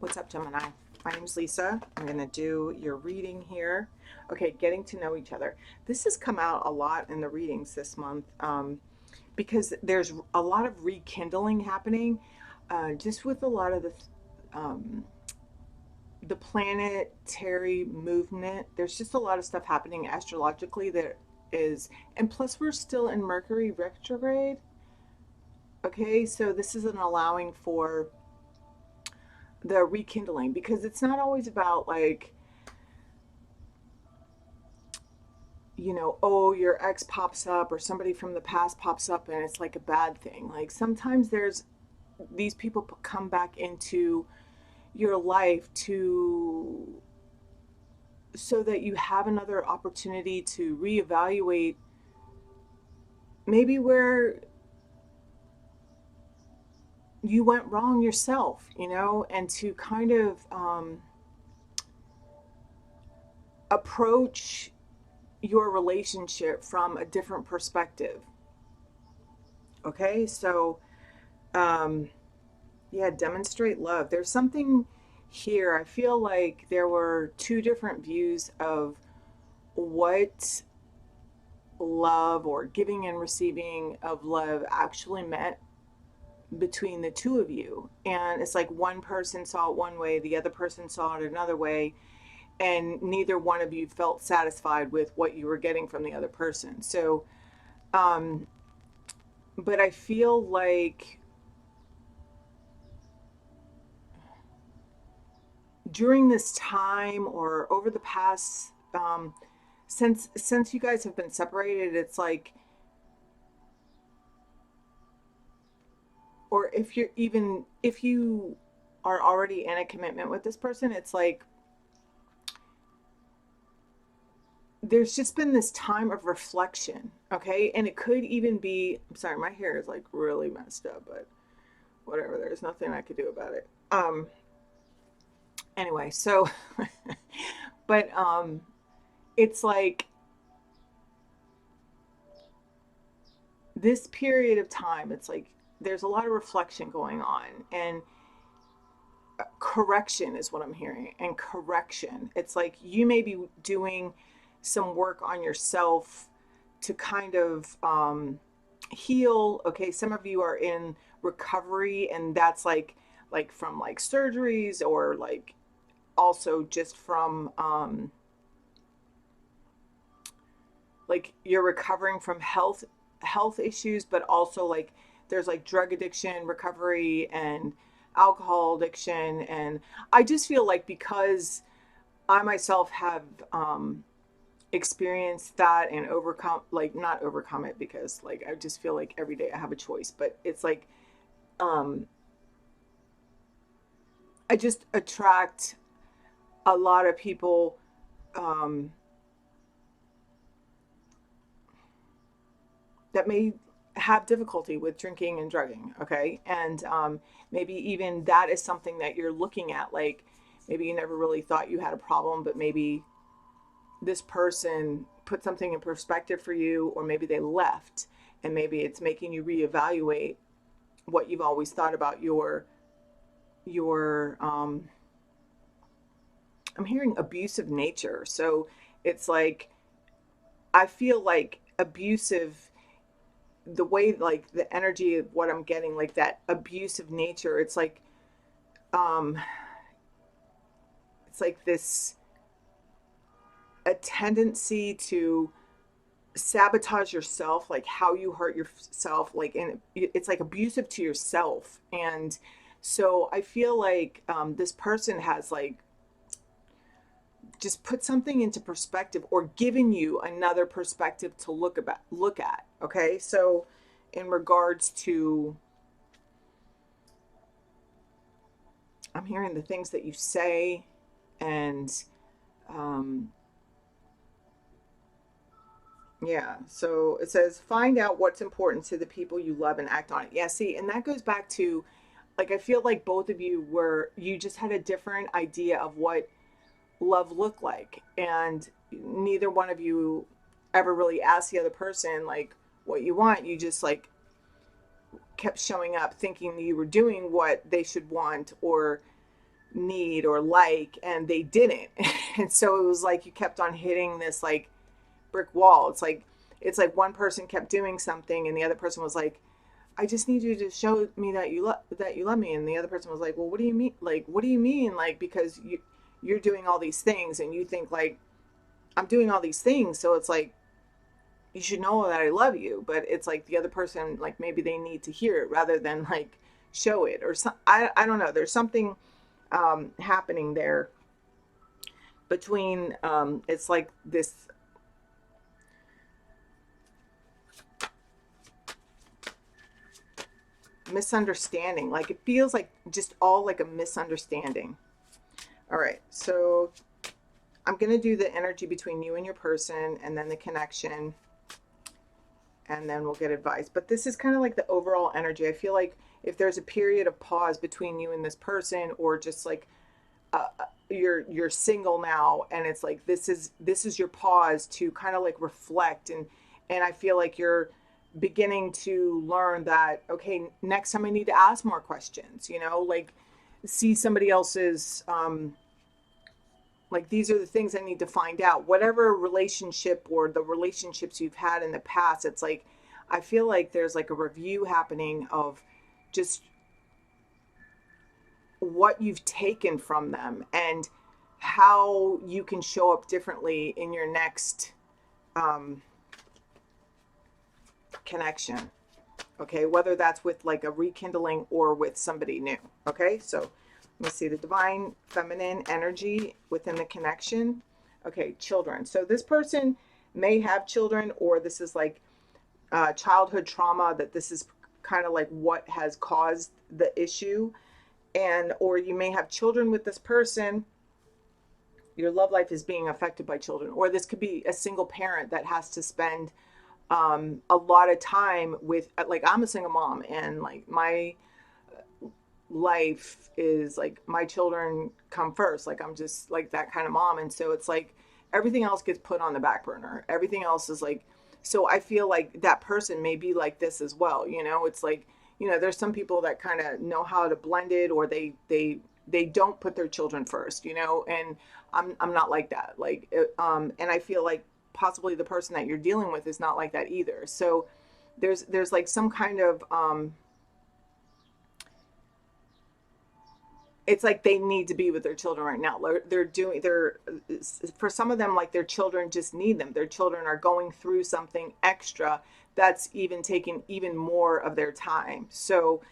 What's up, Gemini? My name's Lisa. I'm going to do your reading here. Okay, getting to know each other. This has come out a lot in the readings this month because there's a lot of rekindling happening just with a lot of um, the planetary movement. There's just a lot of stuff happening astrologically that is, and plus we're still in Mercury retrograde. Okay, so this isn't allowing for the rekindling because it's not always about like, oh, your ex pops up or somebody from the past pops up and it's like a bad thing. Like sometimes there's these people come back into your life to so that you have another opportunity to reevaluate maybe where you went wrong yourself, and to kind of approach your relationship from a different perspective. Okay, so um, yeah, demonstrate love. There's something here. I feel like there were two different views of what love or giving and receiving of love actually meant between the two of you. And it's like one person saw it one way, the other person saw it another way, and neither one of you felt satisfied with what you were getting from the other person. So, um, but I feel like during this time or over the past since you guys have been separated, it's like, or if you are already in a commitment with this person, it's like there's just been this time of reflection. Okay, and it could even be, I'm sorry, my hair is like really messed up, but whatever, there's nothing I could do about it. Anyway, so but it's like this period of time, it's like there's a lot of reflection going on, and correction is what I'm hearing. And correction, it's like you may be doing some work on yourself to kind of heal. Okay, some of you are in recovery, and that's like from like surgeries, or like also just from like you're recovering from health issues, but also like there's like drug addiction recovery and alcohol addiction. And I just feel like because I myself have experienced that and overcome, like not overcome it, because like I just feel like every day I have a choice, but it's like um I just attract a lot of people um that may have difficulty with drinking and drugging. Okay, and maybe even that is something that you're looking at, like maybe you never really thought you had a problem, but maybe this person put something in perspective for you, or maybe they left, and maybe it's making you reevaluate what you've always thought about your I'm hearing abusive nature. So it's like I feel like abusive, the way, like the energy of what I'm getting, like that abusive nature, um it's like this, a tendency to sabotage yourself, like how you hurt yourself, like, and it's like abusive to yourself. And so I feel like this person has like just put something into perspective, or given you another perspective to look at. Okay, so in regards to, I'm hearing the things that you say, and um, yeah, so it says find out what's important to the people you love and act on it. Yeah, see, and that goes back to, like, I feel like both of you just had a different idea of what love looked like, and neither one of you ever really asked the other person like what you want. You just like kept showing up thinking that you were doing what they should want, or need or like, and they didn't. And so it was like you kept on hitting this like brick wall. It's like one person kept doing something and the other person was like, I just need you to show me that you love me. And the other person was like, well, what do you mean? Like, what do you mean? Like, because you're doing all these things and you think like I'm doing all these things, so it's like you should know that I love you. But it's like the other person, like maybe they need to hear it rather than like show it or some. I don't know. There's something happening there between. It's like this misunderstanding. Like it feels like just all like a misunderstanding. All right, so I'm going to do the energy between you and your person and then the connection, and then we'll get advice. But this is kind of like the overall energy. I feel like if there's a period of pause between you and this person, or just like you're single now and it's like this is your pause to kind of like reflect, and I feel like you're beginning to learn that, okay, next time I need to ask more questions, like see somebody else's like these are the things I need to find out. Whatever relationship or the relationships you've had in the past, it's like I feel like there's like a review happening of just what you've taken from them and how you can show up differently in your next um, connection. Okay, whether that's with like a rekindling or with somebody new. Okay, so let me see the divine feminine energy within the connection. Okay, children. So this person may have children, or this is like childhood trauma, that this is kind of like what has caused the issue. And or you may have children with this person. Your love life is being affected by children, or this could be a single parent that has to spend a lot of time with, like, I'm a single mom, and like my life is like my children come first. Like I'm just like that kind of mom, and so it's like everything else gets put on the back burner. Everything else is like, so I feel like that person may be like this as well. It's like, there's some people that kind of know how to blend it, or they don't put their children first, and I'm not like that. Like and I feel like possibly the person that you're dealing with is not like that either. So there's like some kind of it's like they need to be with their children right now. They're for some of them, like their children just need them. Their children are going through something extra that's even taking even more of their time. So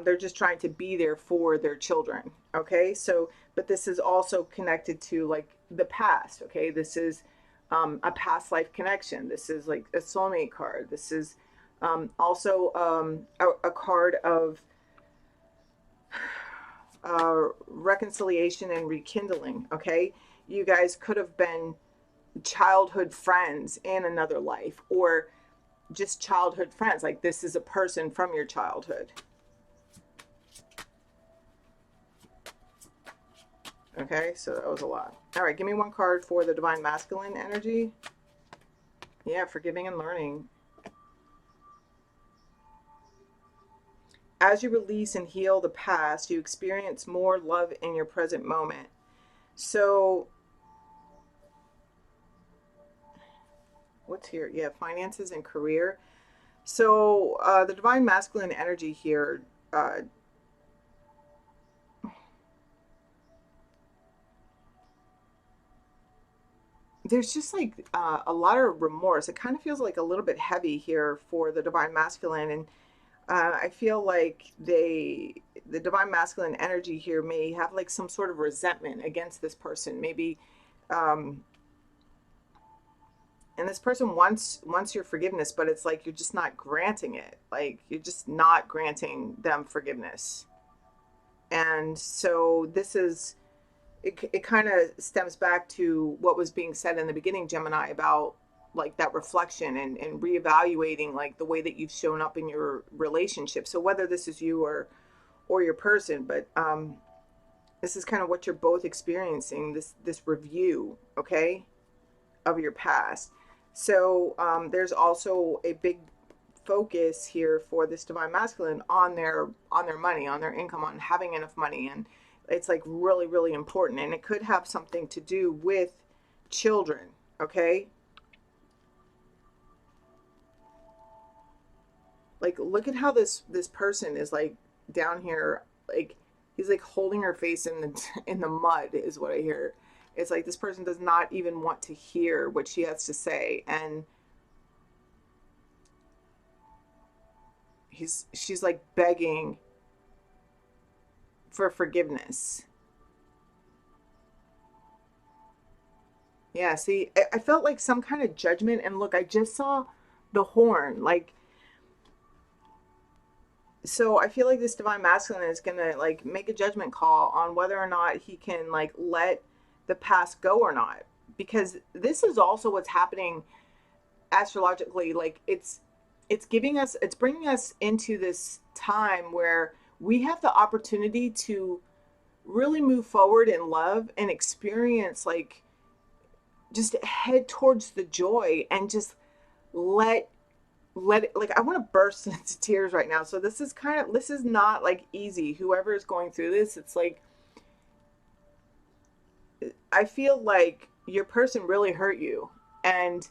they're just trying to be there for their children. Okay, so but this is also connected to like the past. Okay, this is a past life connection. This is like a soulmate card. This is also a card of reconciliation and rekindling. Okay, you guys could have been childhood friends in another life, or just childhood friends. Like this is a person from your childhood. Okay, so that was a lot. All right, give me one card for the divine masculine energy. Yeah, forgiving and learning. As you release and heal the past, you experience more love in your present moment. So, what's here? Yeah, finances and career. So, the divine masculine energy here, there's just like a lot of remorse. It kind of feels like a little bit heavy here for the divine masculine. And I feel like the divine masculine energy here may have like some sort of resentment against this person. Maybe, and this person wants your forgiveness, but it's like you're just not granting it. Like you're just not granting them forgiveness. And so this is it kind of stems back to what was being said in the beginning, Gemini, about like that reflection and reevaluating like the way that you've shown up in your relationship. So whether this is you or your person, but this is kind of what you're both experiencing, this review, okay, of your past. So there's also a big focus here for this divine masculine on their money, on their income, on having enough money, and It's like really, really important. And it could have something to do with children. Okay. Like, look at how this person is like down here, like he's like holding her face in the in the mud is what I hear. It's like this person does not even want to hear what she has to say, and she's like begging for forgiveness. Yeah, see, I felt like some kind of judgment, and look, I just saw the horn. Like, so I feel like this divine masculine is gonna like make a judgment call on whether or not he can like let the past go or not. Because this is also what's happening astrologically. Like, it's giving us, it's bringing us into this time where we have the opportunity to really move forward in love and experience like just head towards the joy and just let let it, like, I want to burst into tears right now. So this is kind of, this is not like easy. Whoever is going through this, it's like I feel like your person really hurt you, and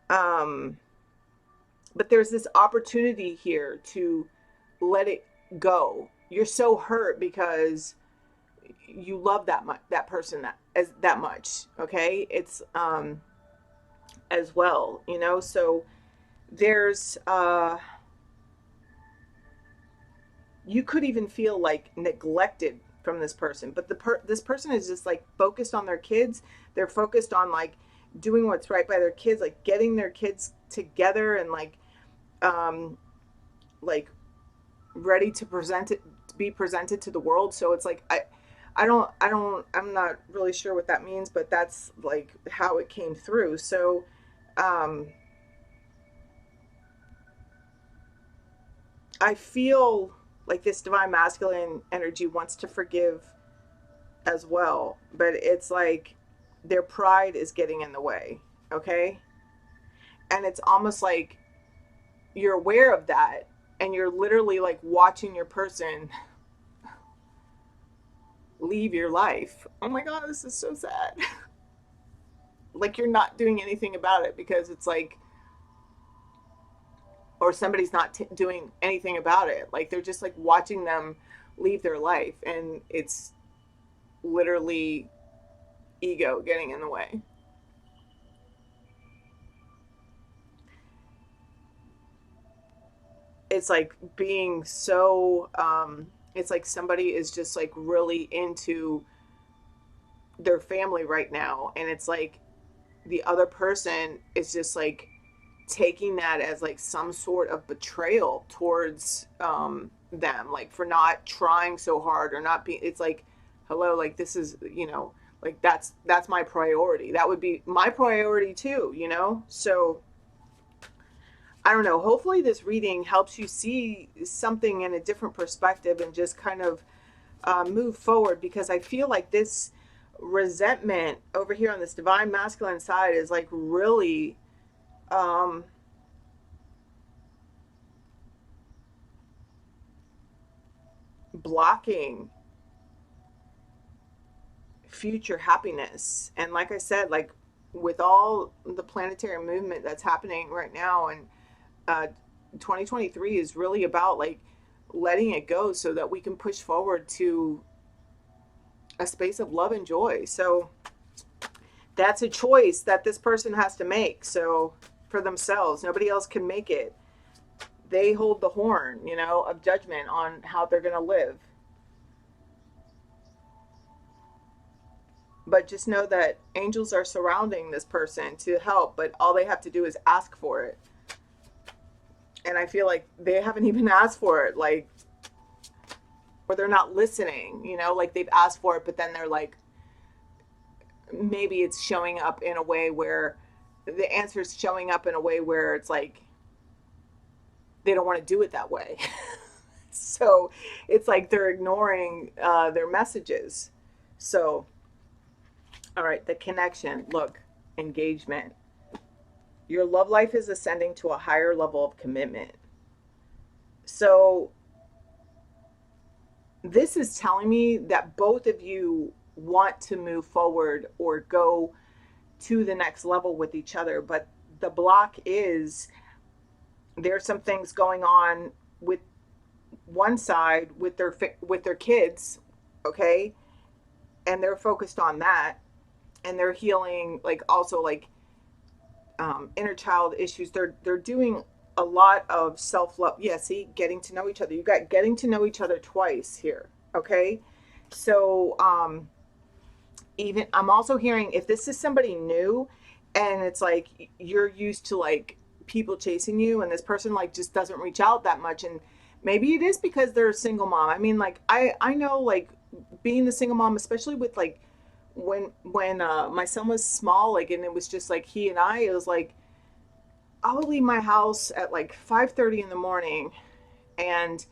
um but there's this opportunity here to let it go. You're so hurt because you love that much, that person, that as that much. Okay, it's as well, you know. So there's you could even feel like neglected from this person, but this person is just like focused on their kids. They're focused on like doing what's right by their kids, like getting their kids together and um like ready to present it, to be presented to the world. So it's like I'm not really sure what that means, but that's like how it came through. So um I feel like this divine masculine energy wants to forgive as well, but it's like their pride is getting in the way. Okay, and it's almost like you're aware of that, and you're literally like watching your person leave your life. Oh my god, this is so sad. Like, you're not doing anything about it because it's like, or somebody's not doing anything about it. Like, they're just like watching them leave their life, and it's literally ego getting in the way. It's like being so it's like somebody is just like really into their family right now, and it's like the other person is just like taking that as like some sort of betrayal towards them, like for not trying so hard or not being, it's like, hello, like this is, you know, like that's my priority. That would be my priority too, you know? So I don't know. Hopefully this reading helps you see something in a different perspective and just kind of move forward, because I feel like this resentment over here on this divine masculine side is like really um, blocking future happiness. And like I said, like with all the planetary movement that's happening right now, and uh, 2023 is really about like letting it go so that we can push forward to a space of love and joy. So that's a choice that this person has to make. So for themselves, nobody else can make it. They hold the horn, you know, of judgment on how they're going to live. But just know that angels are surrounding this person to help, but all they have to do is ask for it. And I feel like they haven't even asked for it, like, or they're not listening, you know, like they've asked for it, but then they're like, maybe it's showing up in a way where the answer is showing up in a way where it's like they don't want to do it that way. So it's like they're ignoring their messages. So, all right, the connection. Look, engagement. Your love life is ascending to a higher level of commitment. So this is telling me that both of you want to move forward or go to the next level with each other, but the block is there's some things going on with one side with their kids, okay, and they're focused on that, and they're healing like also like inner child issues. They're doing a lot of self love. Yeah, see, getting to know each other. You got getting to know each other twice here. Okay, so even I'm also hearing if this is somebody new, and it's like you're used to like people chasing you, and this person like just doesn't reach out that much, and maybe it is because they're a single mom. I mean, like I know like being the single mom, especially with like when my son was small, like, and it was just like he and I, it was like I would leave my house at like 5:30 in the morning, and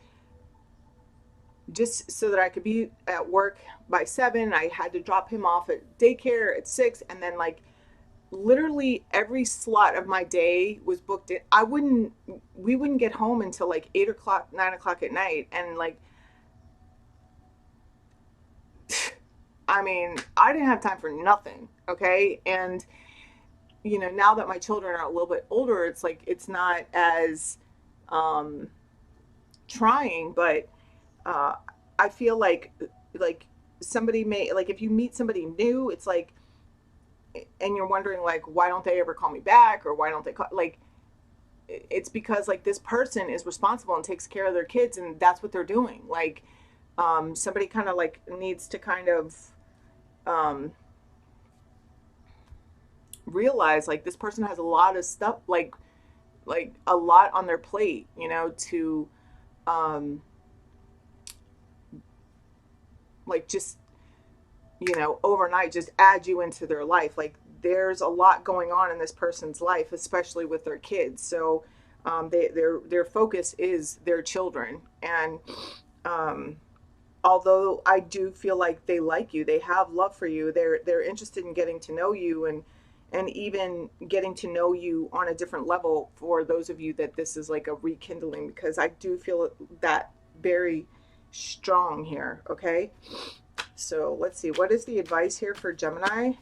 just so that I could be at work by 7, I had to drop him off at daycare at 6, and then like literally every slot of my day was booked in. We wouldn't get home until like 8 o'clock, 9 o'clock at night, and like I mean, I didn't have time for nothing. Okay, and now that my children are a little bit older, it's like it's not as um, trying, but uh, I feel like somebody may like if you meet somebody new, it's like, and you're wondering like why don't they ever call me back or why don't they call like it's because like this person is responsible and takes care of their kids and that's what they're doing. Like somebody kind of like needs to kind of um, realize like this person has a lot of stuff like a lot on their plate, to um, like just overnight just add you into their life. Like there's a lot going on in this person's life, especially with their kids. So their focus is their children, and um, although I do feel like they like you, they have love for you. They're interested in getting to know you, and even getting to know you on a different level. For those of you that this is like a rekindling, because I do feel that very strong here. Okay. So let's see, what is the advice here for Gemini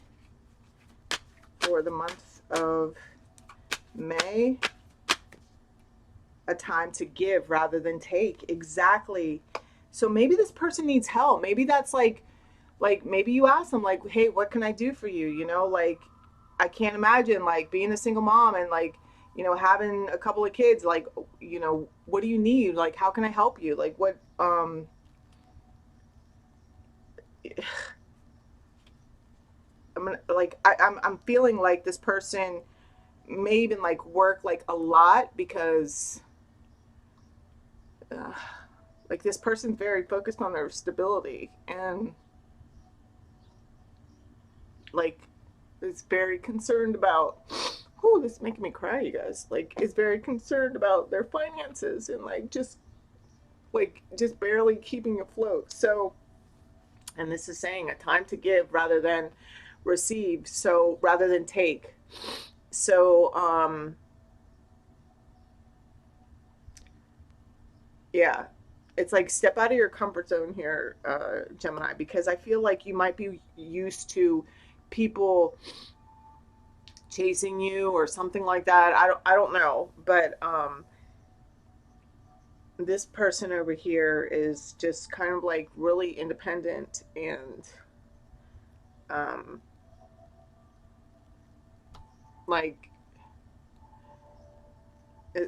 for the month of May? A time to give rather than take. Exactly. So maybe this person needs help. Maybe that's like maybe you ask them like, hey, what can I do for you? Like I can't imagine like being a single mom and like, having a couple of kids. Like, what do you need? Like, how can I help you? Like, what, I'm gonna, like I'm feeling like this person may even like work like a lot because uh, like this person's very focused on their stability and like is very concerned about, oh, this is making me cry, you guys, like is very concerned about their finances and like just barely keeping afloat. So, and this is saying a time to give rather than receive, so rather than take. So yeah, it's like step out of your comfort zone here, Gemini, because I feel like you might be used to people chasing you or something like that. I don't know, but this person over here is just kind of like really independent and um, like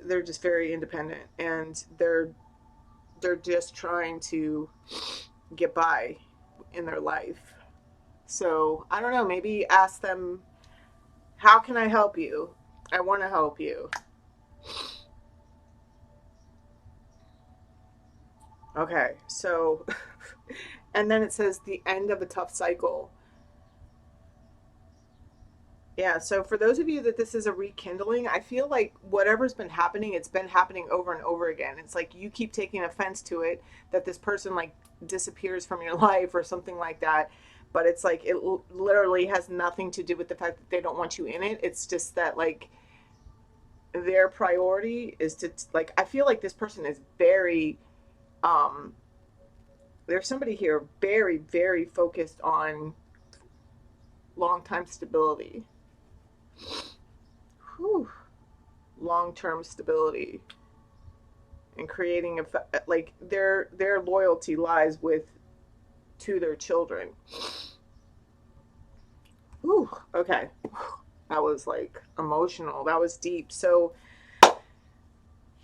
they're just very independent and they're just trying to get by in their life. So I don't know, maybe ask them, how can I help you? I want to help you. Okay, so and then it says the end of a tough cycle. Yeah, so for those of you that this is a rekindling, I feel like whatever's been happening, it's been happening over and over again. It's like you keep taking offense to it that this person like disappears from your life or something like that. But it's like it literally has nothing to do with the fact that they don't want you in it. It's just that like their priority is to like I feel like this person is very um there's somebody here very, very focused on long-time stability. Whew. Long-term stability and creating a, like their loyalty lies with to their children. Whew. Okay. That was like emotional. That was deep. So,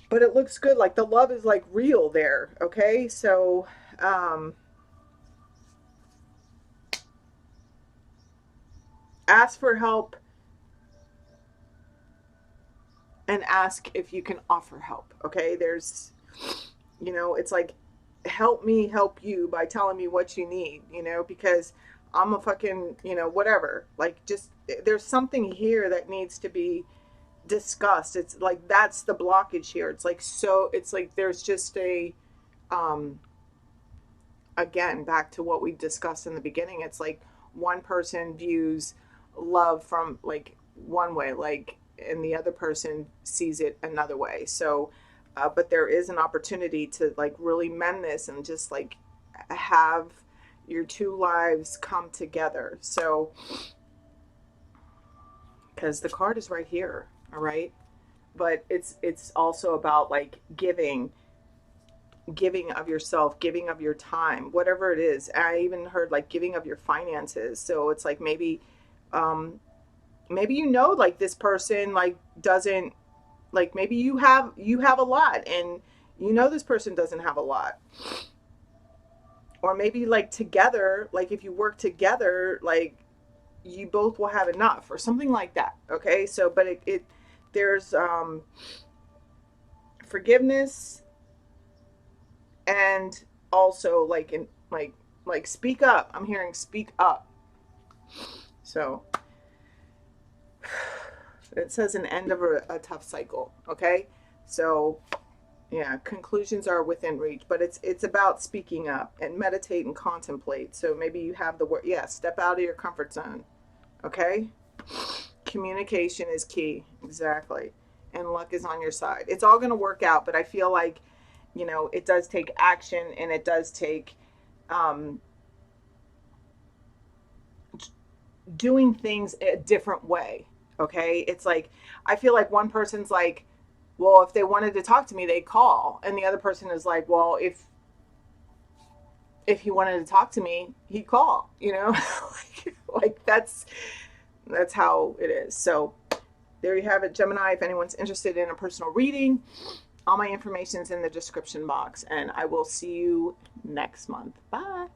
but it looks good. Like the love is like real there. Okay. So, ask for help and ask if you can offer help. Okay. It's like, help me help you by telling me what you need, because I'm a fucking, whatever. Like, just, there's something here that needs to be discussed. It's like, that's the blockage here. It's like, so it's like, there's just um, again, back to what we discussed in the beginning. It's like one person views love from like one way, like, and the other person sees it another way. So, but there is an opportunity to like really mend this and just like have your two lives come together. So, because the card is right here, all right? But it's also about like giving of yourself, giving of your time, whatever it is. I even heard like giving of your finances. So it's like um, maybe like this person like doesn't, like, maybe you have a lot and this person doesn't have a lot. Or maybe like together, like if you work together, like you both will have enough or something like that. Okay. So, but it there's forgiveness, and also like in like speak up. I'm hearing speak up. So it says an end of a tough cycle. Okay. So yeah, conclusions are within reach, but it's about speaking up and meditate and contemplate. So maybe you have the word, yeah, step out of your comfort zone. Okay. Communication is key. Exactly. And luck is on your side. It's all going to work out, but I feel like, it does take action, and it does take um, doing things a different way. Okay. It's like, I feel like one person's like, well, if they wanted to talk to me, they'd call. And the other person is like, well, if he wanted to talk to me, he'd call, like that's how it is. So there you have it, Gemini. If anyone's interested in a personal reading, all my information is in the description box, and I will see you next month. Bye.